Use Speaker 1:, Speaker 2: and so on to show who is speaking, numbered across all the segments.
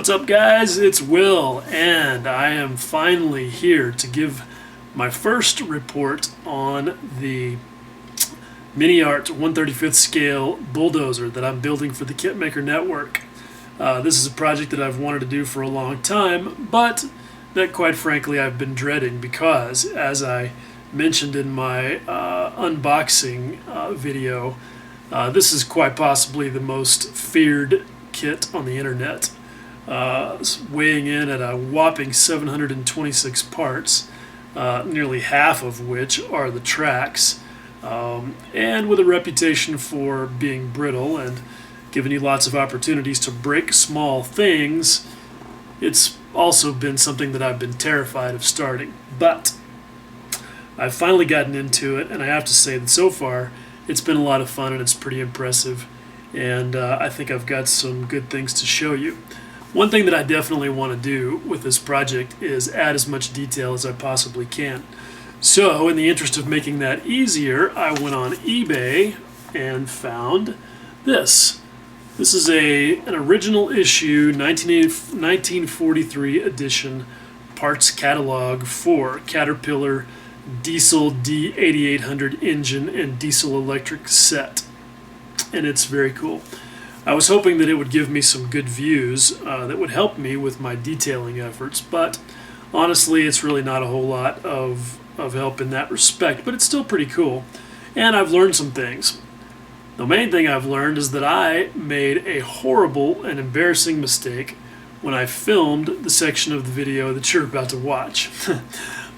Speaker 1: What's up, guys? It's Will, and I am finally here to give my first report on the miniart 1/35th scale bulldozer that I'm building for the Kitmaker Network. This is a project that I've wanted to do for a long time, but that quite frankly I've been dreading because, as I mentioned in my unboxing video, this is quite possibly the most feared kit on the internet. Weighing in at a whopping 726 parts, nearly half of which are the tracks, and with a reputation for being brittle and giving you lots of opportunities to break small things. It's also been something that I've been terrified of starting, but I've finally gotten into it, and I have to say that so far it's been a lot of fun and it's pretty impressive, and I think I've got some good things to show you. One thing that I definitely want to do with this project is add as much detail as I possibly can. So, in the interest of making that easier, I went on eBay and found this. This is an original issue 1943 edition parts catalog for Caterpillar diesel D8800 engine and diesel electric set. And it's very cool. I was hoping that it would give me some good views that would help me with my detailing efforts, but honestly it's really not a whole lot of help in that respect, but it's still pretty cool. And I've learned some things. The main thing I've learned is that I made a horrible and embarrassing mistake when I filmed the section of the video that you're about to watch.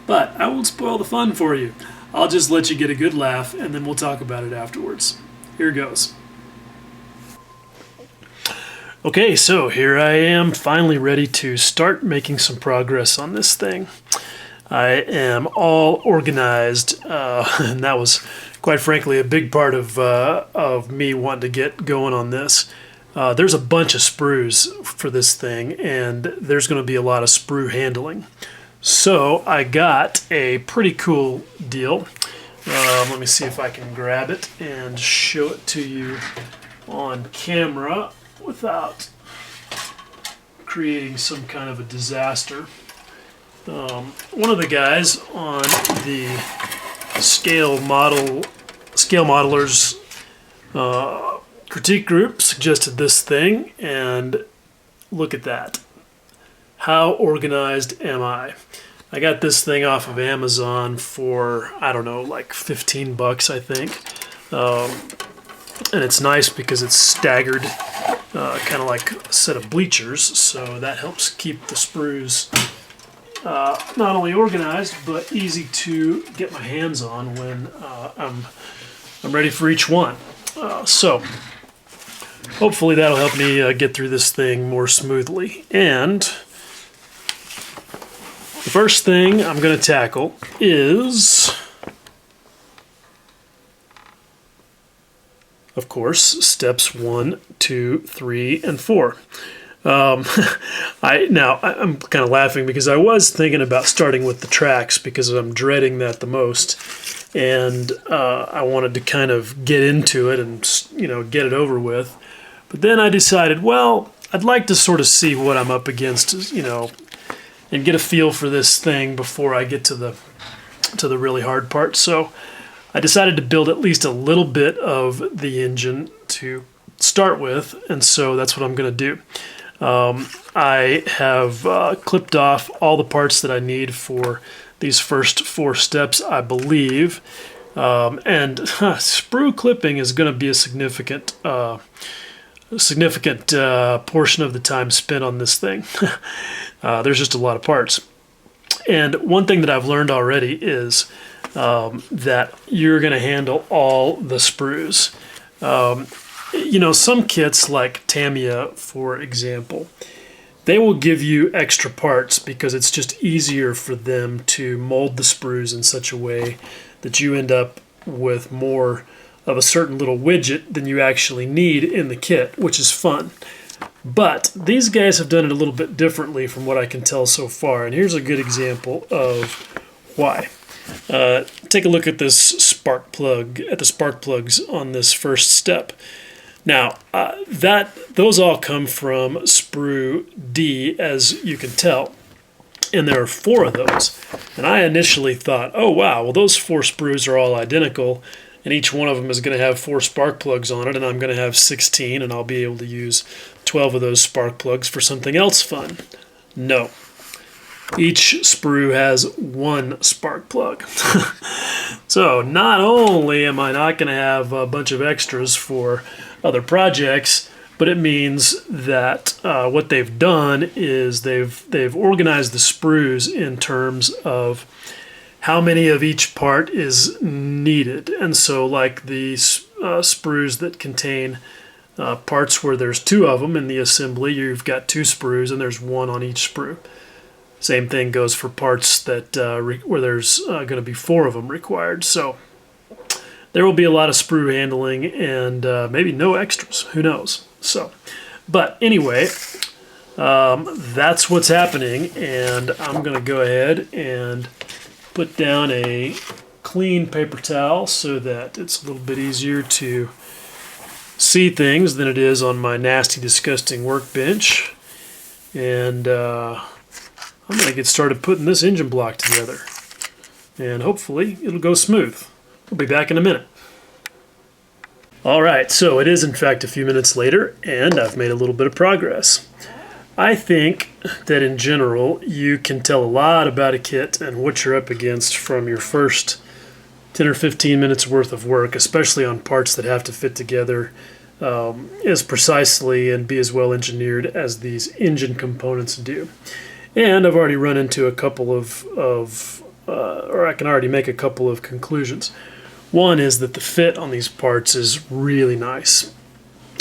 Speaker 1: But I won't spoil the fun for you. I'll just let you get a good laugh and then we'll talk about it afterwards. Here goes. Okay, so here I am finally ready to start making some progress on this thing. I am all organized, and that was quite frankly a big part of me wanting to get going on this. There's a bunch of sprues for this thing, and there's going to be a lot of sprue handling. So I got a pretty cool deal. Let me see if I can grab it and show it to you on camera without creating some kind of a disaster. One of the guys on the scale modelers critique group suggested this thing, and look at that. How organized am I? I got this thing off of Amazon for, I don't know, like 15 bucks, I think. And it's nice because it's staggered, kind of like a set of bleachers, so that helps keep the sprues not only organized but easy to get my hands on when I'm ready for each one. So hopefully that'll help me get through this thing more smoothly. And the first thing I'm going to tackle is, of course, steps 1, 2, 3, and 4. I'm kind of laughing because I was thinking about starting with the tracks because I'm dreading that the most, and I wanted to kind of get into it and get it over with. But then I decided, well, I'd like to sort of see what I'm up against, and get a feel for this thing before I get to the really hard part. So I decided to build at least a little bit of the engine to start with, and so that's what I'm going to do. I have clipped off all the parts that I need for these first 4 steps, I believe, and sprue clipping is going to be a significant portion of the time spent on this thing. There's just a lot of parts. And one thing that I've learned already is that you're going to handle all the sprues. Some kits like Tamiya, for example, they will give you extra parts because it's just easier for them to mold the sprues in such a way that you end up with more of a certain little widget than you actually need in the kit, which is fun. But these guys have done it a little bit differently from what I can tell so far, and here's a good example of why. Take a look at this spark plug, at the spark plugs on this first step. Now, those all come from sprue D, as you can tell, and there are 4 of those. And I initially thought, oh wow, well those 4 sprues are all identical, and each one of them is going to have 4 spark plugs on it, and I'm going to have 16, and I'll be able to use 12 of those spark plugs for something else fun. No. Each sprue has 1 spark plug. So not only am I not going to have a bunch of extras for other projects, but it means that what they've done is they've organized the sprues in terms of how many of each part is needed. And so like the sprues that contain parts where there's 2 of them in the assembly, you've got 2 sprues and there's 1 on each sprue. Same thing goes for parts that where there's going to be 4 of them required. So there will be a lot of sprue handling and maybe no extras. Who knows? So, but anyway, that's what's happening, and I'm going to go ahead and put down a clean paper towel so that it's a little bit easier to see things than it is on my nasty, disgusting workbench. And I'm going to get started putting this engine block together, and hopefully it'll go smooth. We'll be back in a minute. Alright, so it is in fact a few minutes later, and I've made a little bit of progress. I think that in general you can tell a lot about a kit and what you're up against from your first 10 or 15 minutes worth of work, especially on parts that have to fit together as precisely and be as well engineered as these engine components do. And I've already run into a couple or I can already make a couple of conclusions. One is that the fit on these parts is really nice.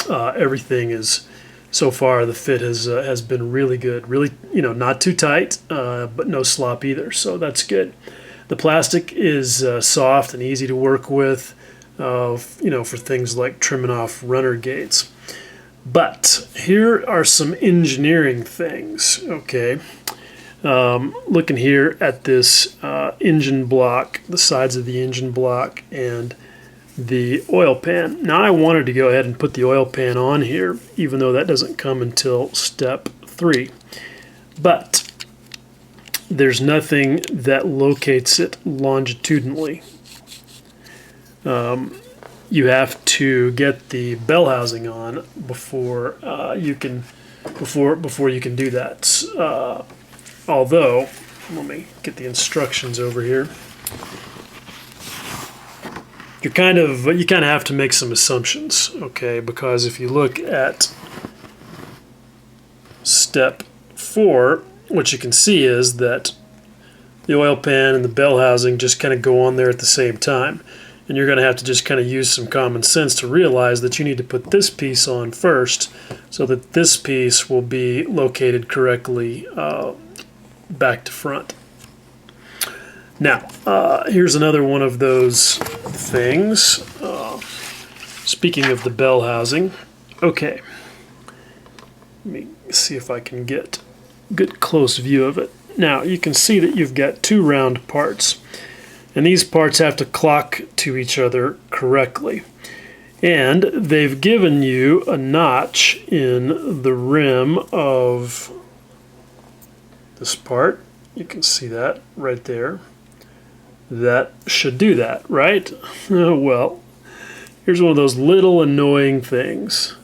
Speaker 1: Everything is, so far the fit has been really good. Really, not too tight, but no slop either, so that's good. The plastic is soft and easy to work with, for things like trimming off runner gates. But here are some engineering things, okay? Looking here at this engine block, the sides of the engine block, and the oil pan. Now I wanted to go ahead and put the oil pan on here, even though that doesn't come until step 3. But there's nothing that locates it longitudinally. You have to get the bell housing on before you can do that. Although, let me get the instructions over here. You kind of have to make some assumptions, okay? Because if you look at step 4, what you can see is that the oil pan and the bell housing just kind of go on there at the same time. And you're going to have to just kind of use some common sense to realize that you need to put this piece on first so that this piece will be located correctly back to front. Now, here's another one of those things. Speaking of the bell housing, okay. Let me see if I can get a good close view of it. Now, you can see that you've got 2 round parts. And these parts have to clock to each other correctly. And they've given you a notch in the rim of this part. You can see that right there. That should do that, right? Well, here's one of those little annoying things.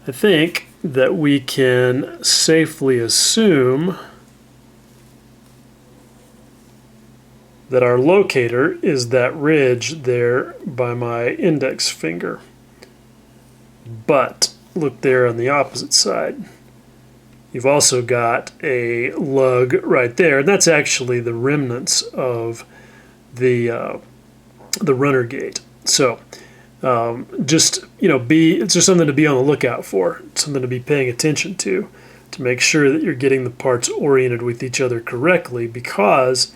Speaker 1: I think that we can safely assume that our locator is that ridge there by my index finger. But look there on the opposite side. You've also got a lug right there, and that's actually the remnants of the runner gate. So it's just something to be on the lookout for, something to be paying attention to make sure that you're getting the parts oriented with each other correctly, because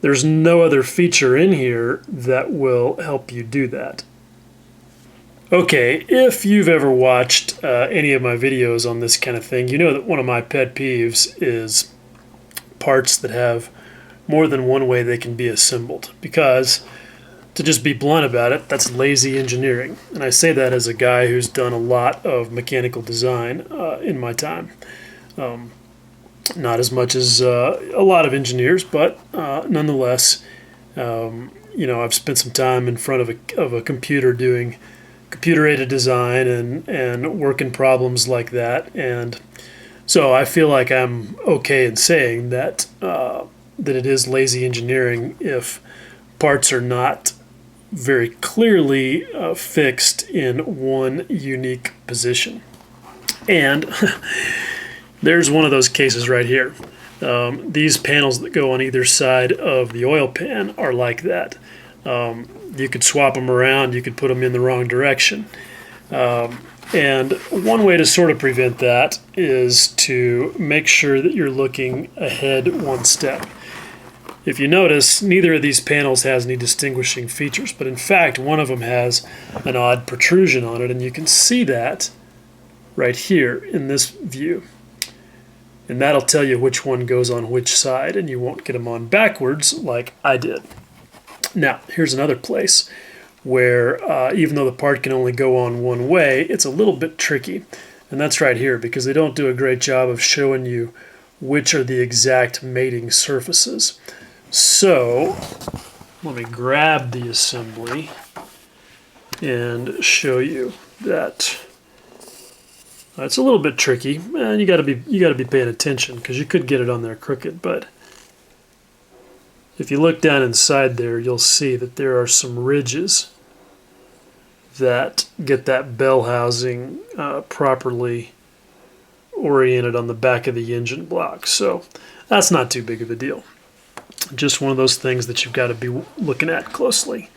Speaker 1: there's no other feature in here that will help you do that. Okay, if you've ever watched any of my videos on this kind of thing, you know that one of my pet peeves is parts that have more than one way they can be assembled. Because To just be blunt about it, that's lazy engineering. And I say that as a guy who's done a lot of mechanical design in my time. Not as much as a lot of engineers, but nonetheless, I've spent some time in front of a computer doing computer-aided design and working problems like that. And so I feel like I'm okay in saying that that it is lazy engineering if parts are not very clearly fixed in one unique position. And there's one of those cases right here. These panels that go on either side of the oil pan are like that. You could swap them around, you could put them in the wrong direction. And one way to sort of prevent that is to make sure that you're looking ahead one step. If you notice, neither of these panels has any distinguishing features, but in fact, one of them has an odd protrusion on it, and you can see that right here in this view. And that'll tell you which one goes on which side, and you won't get them on backwards like I did. Now, here's another place where even though the part can only go on one way, it's a little bit tricky. And that's right here, because they don't do a great job of showing you which are the exact mating surfaces. So, let me grab the assembly and show you that it's a little bit tricky, and you got to be paying attention because you could get it on there crooked. But if you look down inside there, you'll see that there are some ridges that get that bell housing properly oriented on the back of the engine block. So that's not too big of a deal. Just one of those things that you've got to be looking at closely.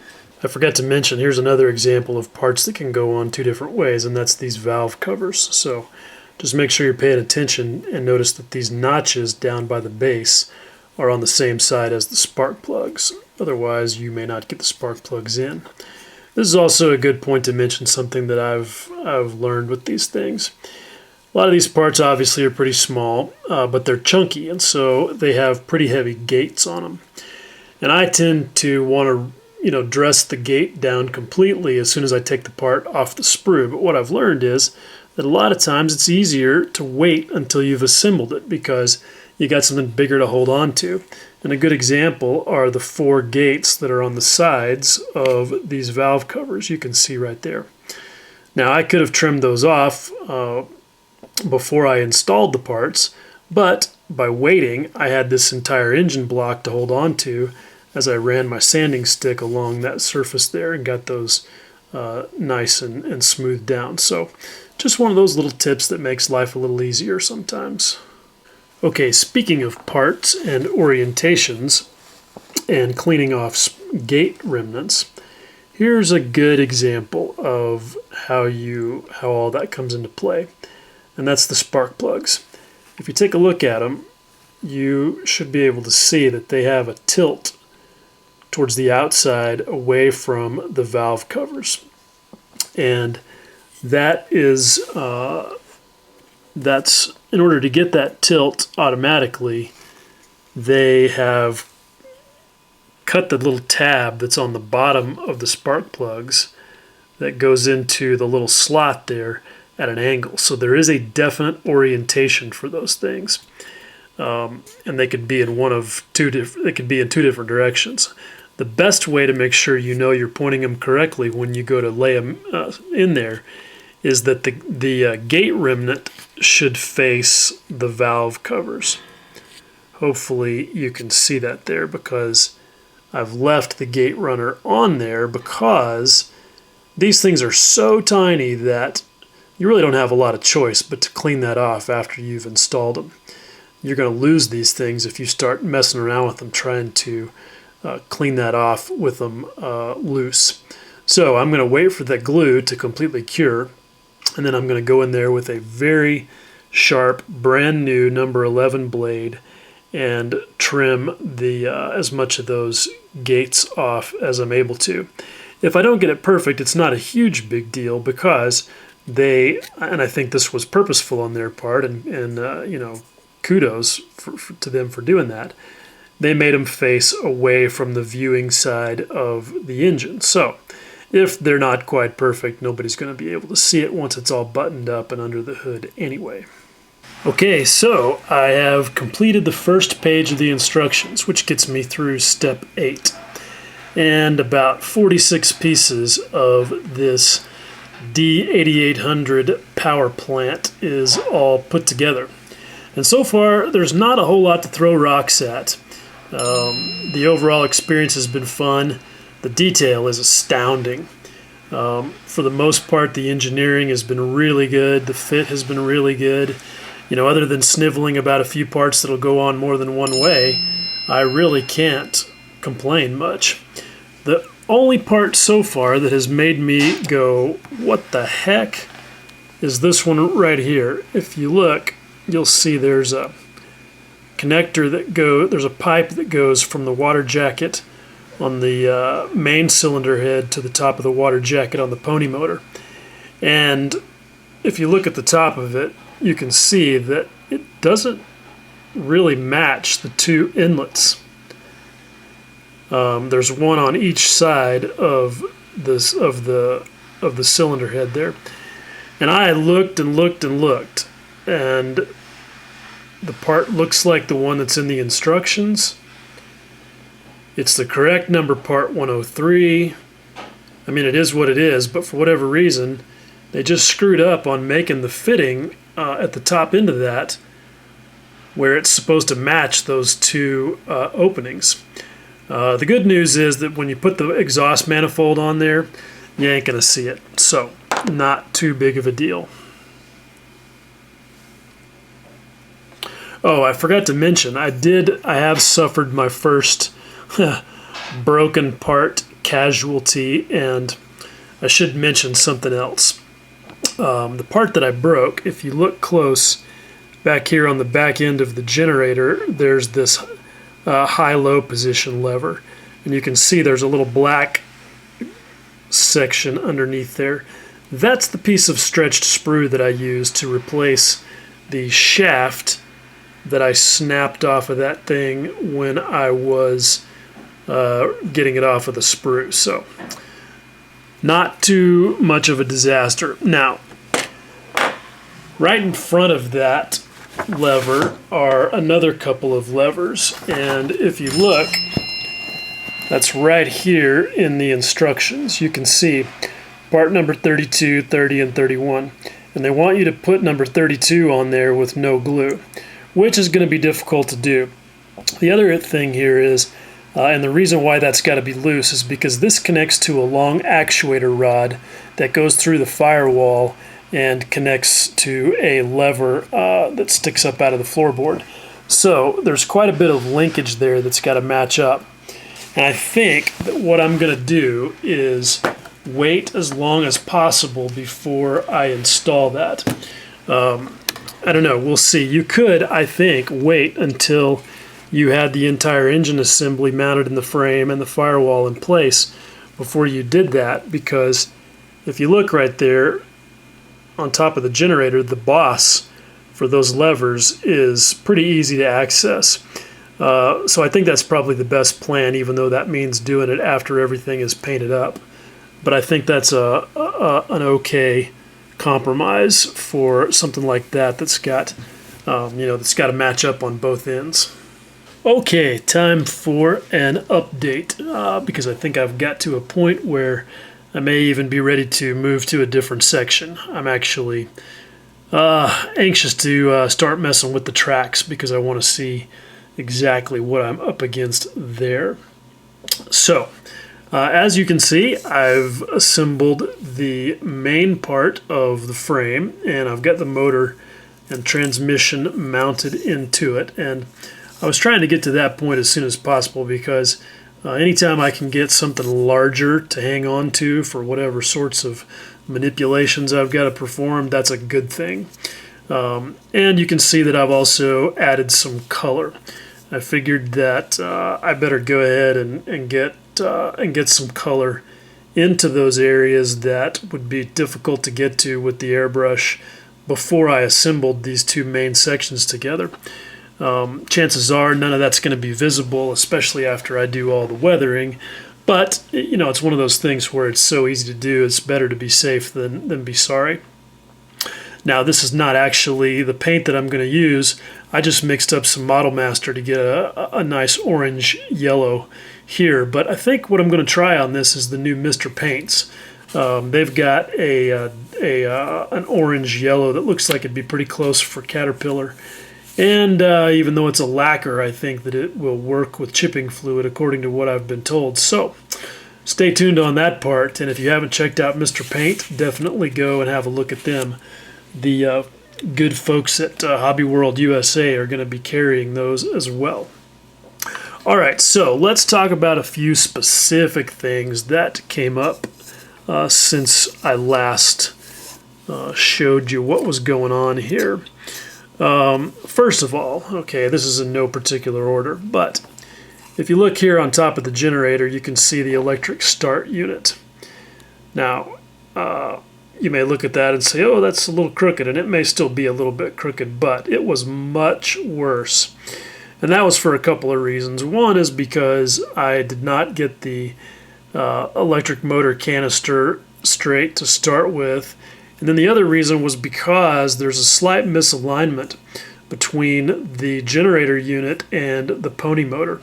Speaker 1: I forgot to mention, here's another example of parts that can go on two different ways, and that's these valve covers. So just make sure you're paying attention and notice that these notches down by the base are on the same side as the spark plugs. Otherwise, you may not get the spark plugs in. This is also a good point to mention something that I've learned with these things. A lot of these parts obviously are pretty small, but they're chunky, and so they have pretty heavy gates on them. And I tend to want to, dress the gate down completely as soon as I take the part off the sprue. But what I've learned is that a lot of times it's easier to wait until you've assembled it because you got something bigger to hold on to. And a good example are the 4 gates that are on the sides of these valve covers. You can see right there. Now I could have trimmed those off before I installed the parts, but by waiting, I had this entire engine block to hold on to as I ran my sanding stick along that surface there and got those nice and smoothed down. So just one of those little tips that makes life a little easier sometimes. Okay, speaking of parts and orientations and cleaning off gate remnants, here's a good example of how all that comes into play. And that's the spark plugs. If you take a look at them, you should be able to see that they have a tilt towards the outside away from the valve covers. And that is, that's in order to get that tilt automatically, they have cut the little tab that's on the bottom of the spark plugs that goes into the little slot there at an angle. So there is a definite orientation for those things. And they could be in two different directions. The best way to make sure you know you're pointing them correctly when you go to lay them in there is that the gate remnant should face the valve covers. Hopefully you can see that there because I've left the gate runner on there because these things are so tiny that you really don't have a lot of choice but to clean that off after you've installed them. You're going to lose these things if you start messing around with them trying to clean that off with them loose. So I'm going to wait for the glue to completely cure, and then I'm going to go in there with a very sharp, brand new number 11 blade and trim the as much of those gates off as I'm able to. If I don't get it perfect, it's not a huge big deal because and I think this was purposeful on their part, and kudos to them for doing that. they made them face away from the viewing side of the engine. So if they're not quite perfect, nobody's going to be able to see it once it's all buttoned up and under the hood anyway. Okay, so I have completed the first page of the instructions, which gets me through step 8. And about 46 pieces of this D8800 power plant is all put together. And so far, there's not a whole lot to throw rocks at. The overall experience has been fun. The detail is astounding. For the most part, the engineering has been really good. The fit has been really good. You know, other than sniveling about a few parts that'll go on more than one way, I really can't complain much. The only part so far that has made me go, what the heck, is this one right here. If you look, you'll see there's a connector there's a pipe that goes from the water jacket on the main cylinder head to the top of the water jacket on the pony motor. And if you look at the top of it, you can see that it doesn't really match the two inlets. There's one on each side of the cylinder head there. And I looked and looked and looked, and the part looks like the one that's in the instructions. It's the correct number, part 103. I mean, it is what it is, but for whatever reason, they just screwed up on making the fitting at the top end of that where it's supposed to match those two openings. The good news is that when you put the exhaust manifold on there, you ain't going to see it. So, not too big of a deal. Oh, I forgot to mention, I have suffered my first broken part casualty, and I should mention something else. The part that I broke, if you look close back here on the back end of the generator, there's this high-low position lever, and you can see there's a little black section underneath there. That's the piece of stretched sprue that I used to replace the shaft that I snapped off of that thing when I was getting it off of the sprue. So, not too much of a disaster. Now, right in front of that lever are another couple of levers, and if you look, that's right here in the instructions. You can see part number 32, 30, and 31, and they want you to put number 32 on there with no glue, which is going to be difficult to do. The other thing here is, and the reason why that's got to be loose is because this connects to a long actuator rod that goes through the firewall and connects to a lever that sticks up out of the floorboard. So there's quite a bit of linkage there that's got to match up. And I think that what I'm going to do is wait as long as possible before I install that. I don't know, we'll see. You could, I think, wait until you had the entire engine assembly mounted in the frame and the firewall in place before you did that, because if you look right there on top of the generator, the boss for those levers is pretty easy to access. So I think that's probably the best plan, even though that means doing it after everything is painted up. But I think that's an okay compromise for something like that that's got, that's got to match up on both ends. Okay, time for an update, because I think I've got to a point where I may even be ready to move to a different section. I'm actually anxious to start messing with the tracks because I want to see exactly what I'm up against there. So, as you can see, I've assembled the main part of the frame, and I've got the motor and transmission mounted into it. And I was trying to get to that point as soon as possible because anytime I can get something larger to hang on to for whatever sorts of manipulations I've got to perform, that's a good thing. And you can see that I've also added some color. I figured that I better go ahead and get some color into those areas that would be difficult to get to with the airbrush before I assembled these two main sections together. Chances are none of that's going to be visible, especially after I do all the weathering. But, you know, it's one of those things where it's so easy to do, it's better to be safe than be sorry. Now, this is not actually the paint that I'm going to use. I just mixed up some Model Master to get a nice orange yellow here. But I think what I'm going to try on this is the new Mr. Paints. They've got an orange yellow that looks like it'd be pretty close for Caterpillar. And even though it's a lacquer, I think that it will work with chipping fluid according to what I've been told. So stay tuned on that part. And if you haven't checked out Mr. Paint, definitely go and have a look at them. The good folks at Hobby World USA are going to be carrying those as well. All right, so let's talk about a few specific things that came up since I last showed you what was going on here. First of all, okay, this is in no particular order, but if you look here on top of the generator, you can see the electric start unit. Now, you may look at that and say, oh, that's a little crooked, and it may still be a little bit crooked, but it was much worse. And that was for a couple of reasons. One is because I did not get the electric motor canister straight to start with. And then the other reason was because there's a slight misalignment between the generator unit and the pony motor.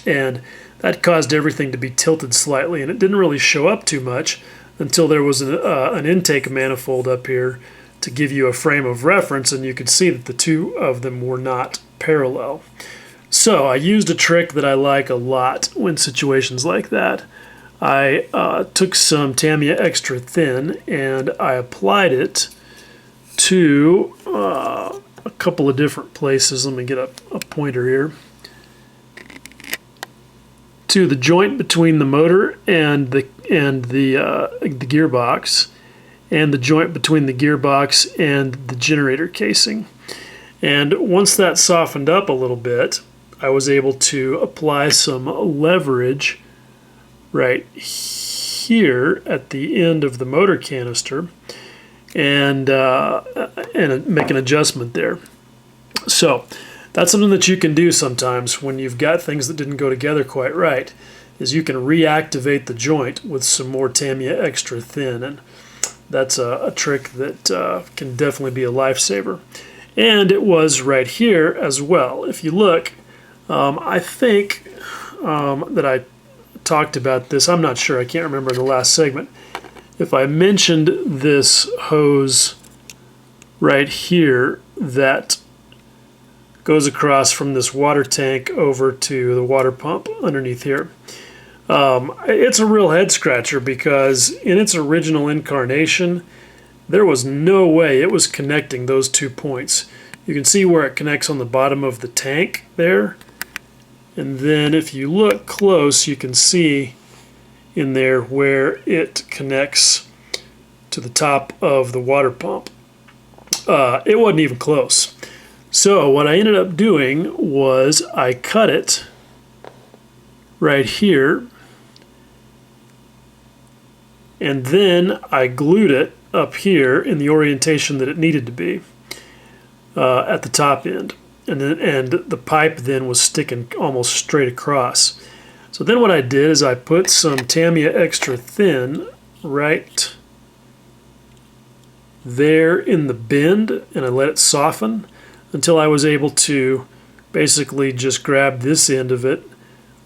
Speaker 1: And that caused everything to be tilted slightly, and it didn't really show up too much until there was an intake manifold up here to give you a frame of reference, and you could see that the two of them were not parallel. So I used a trick that I like a lot in situations like that. I took some Tamiya Extra Thin and I applied it to a couple of different places. Let me get a pointer here. To the joint between the motor and the gearbox, and the joint between the gearbox and the generator casing. And once that softened up a little bit, I was able to apply some leverage right here at the end of the motor canister and make an adjustment there. So that's something that you can do sometimes when you've got things that didn't go together quite right, is you can reactivate the joint with some more Tamiya Extra Thin, and that's a trick that can definitely be a lifesaver. And it was right here as well. If you look, I think that I talked about this. I'm not sure. I can't remember in the last segment. If I mentioned this hose right here that goes across from this water tank over to the water pump underneath here. It's a real head scratcher because in its original incarnation, there was no way it was connecting those 2 points. You can see where it connects on the bottom of the tank there. And then if you look close, you can see in there where it connects to the top of the water pump. It wasn't even close. So what I ended up doing was I cut it right here, and then I glued it up here in the orientation that it needed to be at the top end. And the pipe then was sticking almost straight across. So then what I did is I put some Tamiya Extra Thin right there in the bend, and I let it soften until I was able to basically just grab this end of it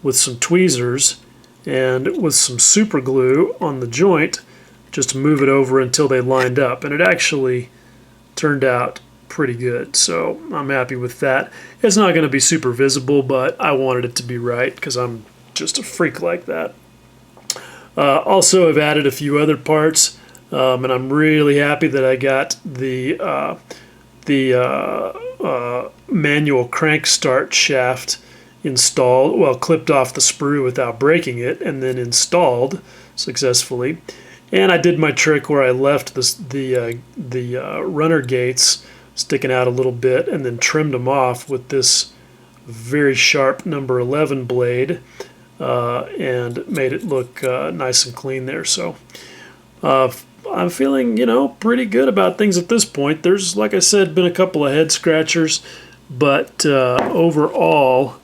Speaker 1: with some tweezers and with some super glue on the joint just to move it over until they lined up. And it actually turned out pretty good, so I'm happy with that. It's not going to be super visible, but I wanted it to be right because I'm just a freak like that. Also, I've added a few other parts, and I'm really happy that I got the manual crank start shaft installed, well, clipped off the sprue without breaking it, and then installed successfully. And I did my trick where I left the runner gates sticking out a little bit and then trimmed them off with this very sharp number 11 blade and made it look nice and clean there. So I'm feeling, pretty good about things at this point. There's, like I said, been a couple of head scratchers, but overall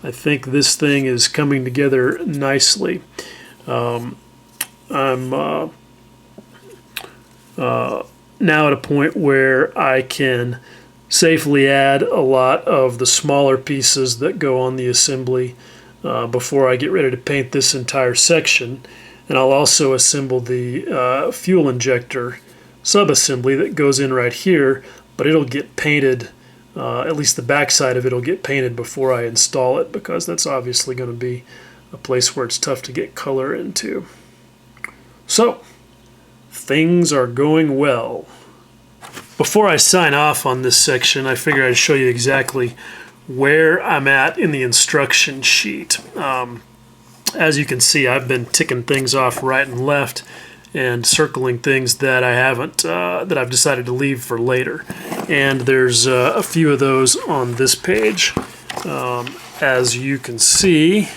Speaker 1: I think this thing is coming together nicely. I'm now at a point where I can safely add a lot of the smaller pieces that go on the assembly before I get ready to paint this entire section. And I'll also assemble the fuel injector sub-assembly that goes in right here, but it'll get painted, at least the back side of it will get painted before I install it, because that's obviously going to be a place where it's tough to get color into. So, things are going well. Before I sign off on this section, I figured I'd show you exactly where I'm at in the instruction sheet. As you can see, I've been ticking things off right and left and circling things that I haven't, that I've decided to leave for later. And there's a few of those on this page. As you can see,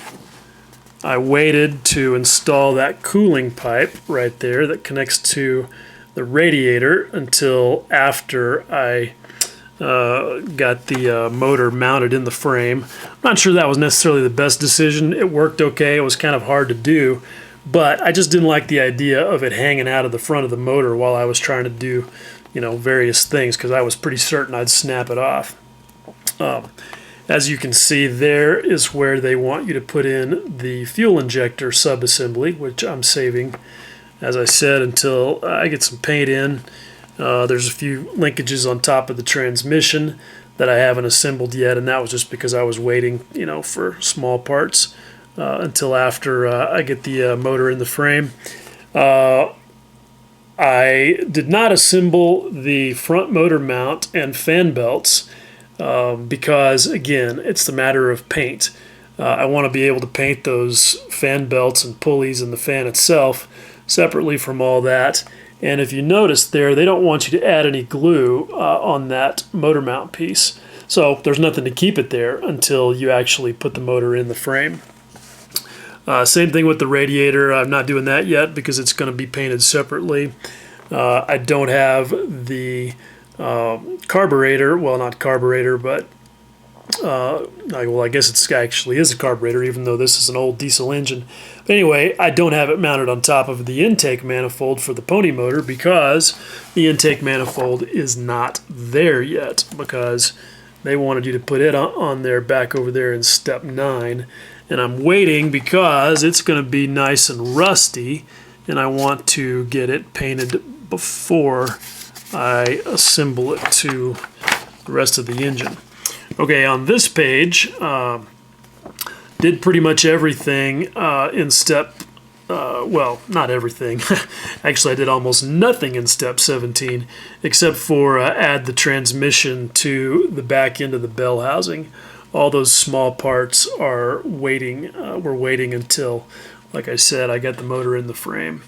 Speaker 1: I waited to install that cooling pipe right there that connects to the radiator until after I got the motor mounted in the frame. I'm not sure that was necessarily the best decision. It worked okay. It was kind of hard to do, but I just didn't like the idea of it hanging out of the front of the motor while I was trying to do, various things, because I was pretty certain I'd snap it off. As you can see, there is where they want you to put in the fuel injector sub-assembly, which I'm saving, as I said, until I get some paint in. There's a few linkages on top of the transmission that I haven't assembled yet, and that was just because I was waiting, for small parts until after I get the motor in the frame. I did not assemble the front motor mount and fan belts because, again, it's the matter of paint. I want to be able to paint those fan belts and pulleys and the fan itself separately from all that. And if you notice there, they don't want you to add any glue on that motor mount piece. So there's nothing to keep it there until you actually put the motor in the frame. Same thing with the radiator. I'm not doing that yet because it's going to be painted separately. I don't have the carburetor. Well, not carburetor, but well, I guess it actually is a carburetor, even though this is an old diesel engine. But anyway, I don't have it mounted on top of the intake manifold for the pony motor because the intake manifold is not there yet, because they wanted you to put it on there back over there in step 9. And I'm waiting because it's going to be nice and rusty, and I want to get it painted before I assemble it to the rest of the engine. Okay, on this page, did pretty much everything in step, well, not everything. Actually, I did almost nothing in step 17, except for add the transmission to the back end of the bell housing. All those small parts are waiting. We're waiting until, like I said, I got the motor in the frame.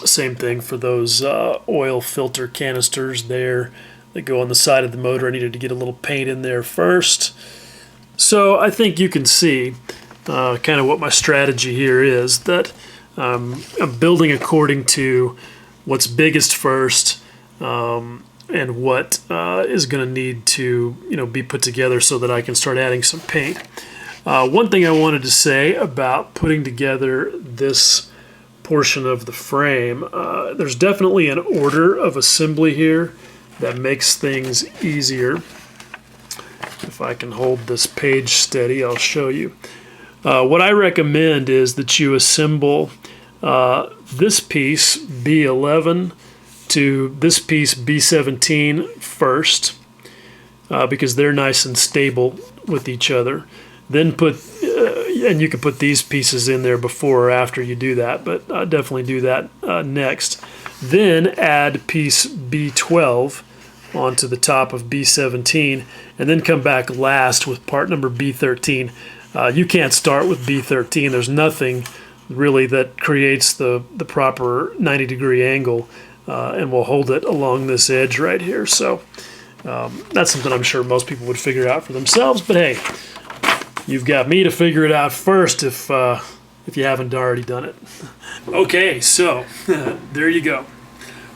Speaker 1: Same thing for those oil filter canisters there that go on the side of the motor. I needed to get a little paint in there first. So I think you can see kind of what my strategy here is, that I'm building according to what's biggest first, and what is going to need to be put together so that I can start adding some paint. One thing I wanted to say about putting together this portion of the frame, there's definitely an order of assembly here that makes things easier. If I can hold this page steady, I'll show you. What I recommend is that you assemble this piece B11 to this piece B17 first, because they're nice and stable with each other. Then and you can put these pieces in there before or after you do that, but definitely do that next. Then add piece B12 onto the top of B17, and then come back last with part number B13. You can't start with B13. There's nothing really that creates the proper 90-degree angle and will hold it along this edge right here. So that's something I'm sure most people would figure out for themselves, but hey, you've got me to figure it out first if you haven't already done it. Okay, so there you go.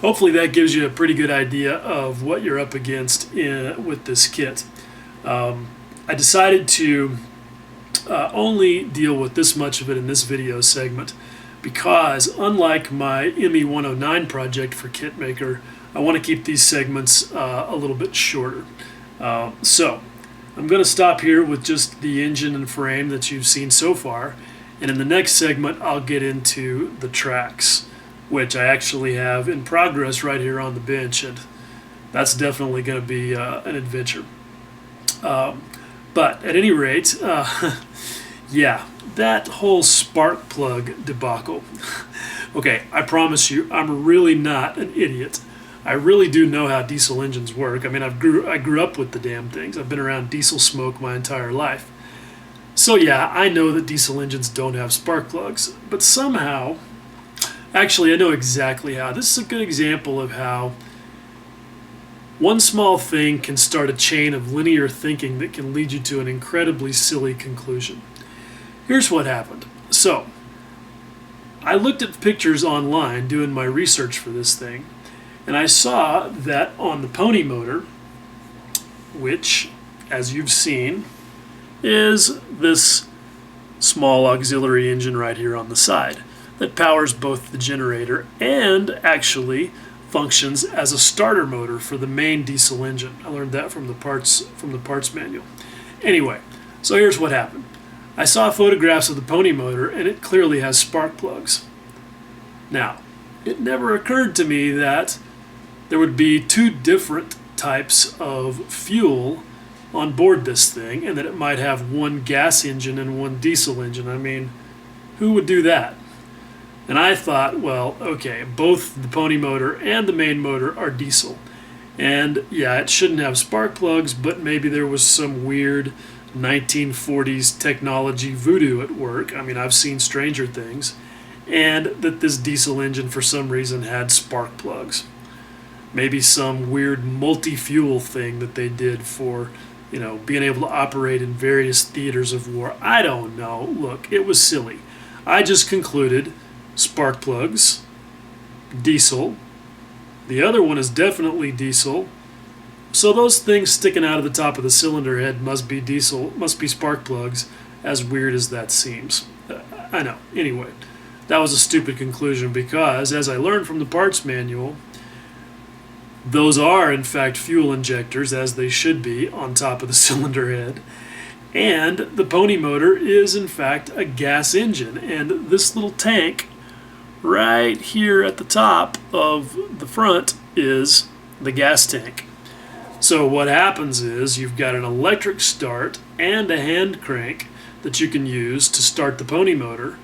Speaker 1: hopefully that gives you a pretty good idea of what you're up against with this kit. I decided to only deal with this much of it in this video segment because, unlike my ME109 project for KitMaker, I want to keep these segments a little bit shorter. So I'm going to stop here with just the engine and frame that you've seen so far, and in the next segment I'll get into the tracks, which I actually have in progress right here on the bench, and that's definitely going to be an adventure. But at any rate, yeah, that whole spark plug debacle. Okay, I promise you, I'm really not an idiot. I really do know how diesel engines work. I mean, I grew up with the damn things. I've been around diesel smoke my entire life. So yeah, I know that diesel engines don't have spark plugs, but somehow, actually I know exactly how. This is a good example of how one small thing can start a chain of linear thinking that can lead you to an incredibly silly conclusion. Here's what happened. So, I looked at pictures online doing my research for this thing, and I saw that on the pony motor, which, as you've seen, is this small auxiliary engine right here on the side that powers both the generator and actually functions as a starter motor for the main diesel engine. I learned that from the parts manual. Anyway, so here's what happened. I saw photographs of the pony motor and it clearly has spark plugs. Now, it never occurred to me that there would be two different types of fuel on board this thing and that it might have one gas engine and one diesel engine. I mean, who would do that? And I thought, well, okay, both the pony motor and the main motor are diesel. And yeah, it shouldn't have spark plugs, but maybe there was some weird 1940s technology voodoo at work. I mean, I've seen stranger things. And that this diesel engine for some reason had spark plugs. Maybe some weird multi-fuel thing that they did for, you know, being able to operate in various theaters of war. I don't know. Look, it was silly. I just concluded spark plugs, diesel. The other one is definitely diesel. So those things sticking out of the top of the cylinder head must be diesel, must be spark plugs, as weird as that seems. I know. Anyway, that was a stupid conclusion because, as I learned from the parts manual, those are in fact fuel injectors, as they should be, on top of the cylinder head. And the pony motor is in fact a gas engine, and this little tank right here at the top of the front is the gas tank. So what happens is you've got an electric start and a hand crank that you can use to start the pony motor,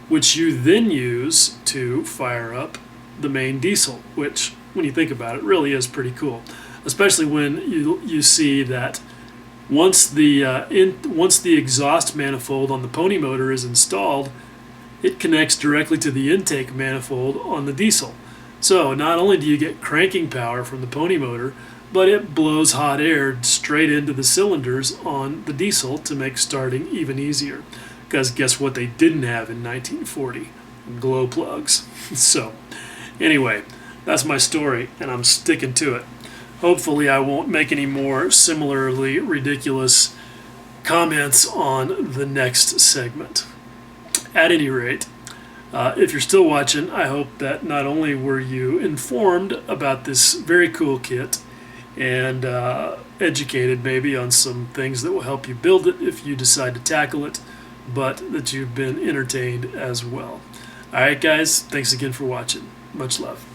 Speaker 1: which you then use to fire up the main diesel, which, when you think about it, really is pretty cool. Especially when you see that once the exhaust manifold on the pony motor is installed, it connects directly to the intake manifold on the diesel. So not only do you get cranking power from the pony motor, but it blows hot air straight into the cylinders on the diesel to make starting even easier. Because guess what they didn't have in 1940? Glow plugs. So anyway, that's my story, and I'm sticking to it. Hopefully I won't make any more similarly ridiculous comments on the next segment. At any rate, if you're still watching, I hope that not only were you informed about this very cool kit and educated maybe on some things that will help you build it if you decide to tackle it, but that you've been entertained as well. Alright guys, thanks again for watching. Much love.